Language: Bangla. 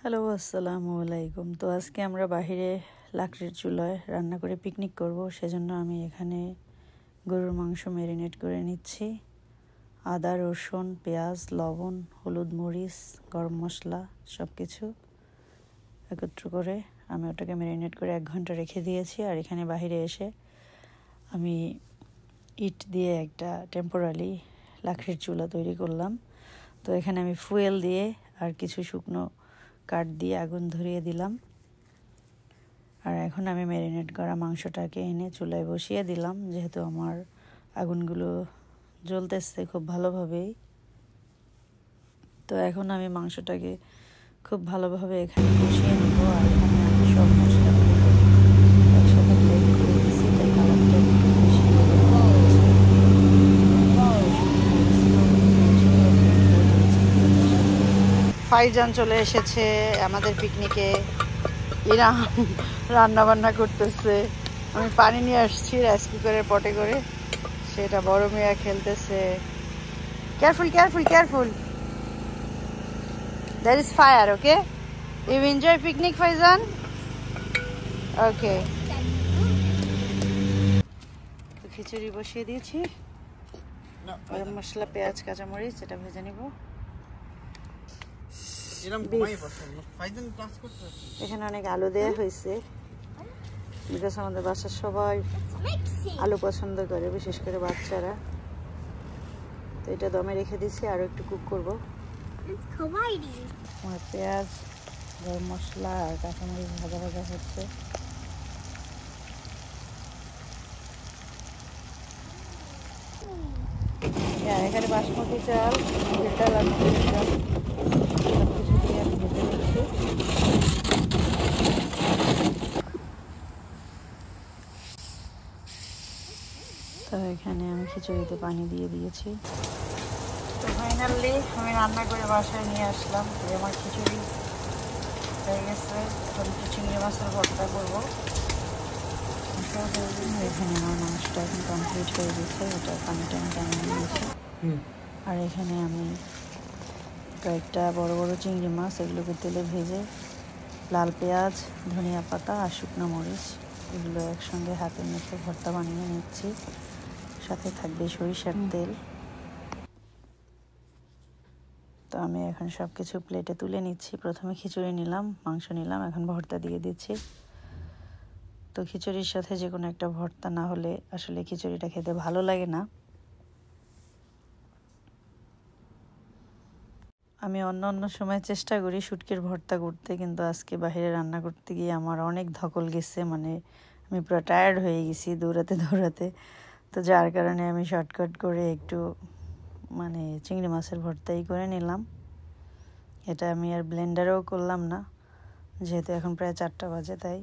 হ্যালো, আসসালামু আলাইকুম। তো আজকে আমরা বাহিরে লাকড়ির চুলায় রান্না করে পিকনিক করব। সেজন্য আমি এখানে গরুর মাংস ম্যারিনেট করে নিচ্ছি। আদা, রসুন, পেঁয়াজ, লবণ, হলুদ, মরিচ, গরম মশলা সব কিছু একত্র করে আমি ওটাকে ম্যারিনেট করে 1 ঘন্টা রেখে দিয়েছি। আর এখানে বাহিরে এসে আমি ইট দিয়ে একটা টেম্পোরারি লাকড়ির চুলা তৈরি করলাম। তো এখানে আমি ফুয়েল দিয়ে আর কিছু শুকনো কাঠ দিয়ে আগুন ধরিয়ে দিলাম। আর এখন আমি ম্যারিনেট করা মাংসটাকে এনে চুলায় বসিয়ে দিলাম, যেহেতু আমার আগুনগুলো জ্বলতেছে খুব ভালোভাবেই। তো এখন আমি মাংসটাকে খুব ভালোভাবে এখানে বসিয়ে নেব। আর এখানে আমি সব মশলাগুলো একসাথে ব্লেন্ড করে দিচ্ছি, তাই কালারটা একটু বেশি ফাইজান চলে এসেছে আমাদের পিকনিকে। এরা রান্না বান্না করতেছে। আমি পানি নিয়ে আসছি রাইস কুকারের পটে করে, সেটা বড় মেয়া খেলতেছে। Careful careful careful, there is fire. Okay, you enjoy picnic Faizan. Okay, খিচুড়ি বসিয়ে দিয়েছি। গরম মশলা, পেঁয়াজ, কাঁচামরিচ এটা ভেজে নিব। এখানে অনেক আলু দেওয়া হয়েছে, বিকজ আমাদের বাসার সবাই আলু পছন্দ করে, বিশেষ করে বাচ্চারা। তো এটা দমে রেখে দিচ্ছি, আরো একটু কুক করবো। আমার পেঁয়াজ, গরম মশলা আর কাঁচামরিচ ভাজা ভাজা হচ্ছে। এখানে বাসমতি চাল, ডাল আর চাল সবকিছু দিয়ে আমি ভেজে নিচ্ছি। তো এখানে আমি খিচুড়িতে পানি দিয়ে দিয়েছি। তো ফাইনালি আমি রান্না করে বাসায় নিয়ে আসলাম। আমার খিচুড়ি হয়ে গেছে। এখন একটু চিংড়ি মাছের ভর্তা করবো। এখানে আমার মাংসটা এখন কমপ্লিট হয়ে গেছে, এটা পানিটা আমি টানিয়ে নিয়েছি। আর এখানে আমি কয়েকটা বড় বড় চিংড়ি মাছ, এগুলোকে তেলে ভেজে লাল পেঁয়াজ, ধনিয়া পাতা আর শুকনো মরিচ এগুলো একসঙ্গে হাতে মেখে ভর্তা বানিয়ে নিচ্ছি। সাথে থাকবে সরিষার তেল। তো আমি এখন সব কিছু প্লেটে তুলে নিচ্ছি। প্রথমে খিচুড়ি নিলাম, মাংস নিলাম, এখন ভর্তা দিয়ে দিচ্ছি। তো খিচুড়ির সাথে যে কোনো একটা ভর্তা না হলে আসলে খিচুড়িটা খেতে ভালো লাগে না। আমি অন্য সময় চেষ্টা করি শুটকির ভর্তা করতে, কিন্তু আজকে বাইরে রান্না করতে গিয়ে আমার অনেক ধকল গেছে, মানে আমি পুরো টায়ার্ড হয়ে গেছি দৌড়াতে দৌড়াতে। তো যার কারণে আমি শর্টকাট করে একটু চিংড়ি মাছের ভর্তাই করে নিলাম। এটা আমি আর ব্লেন্ডারেও করলাম না, যেহেতু এখন প্রায় 4টা বাজে তাই।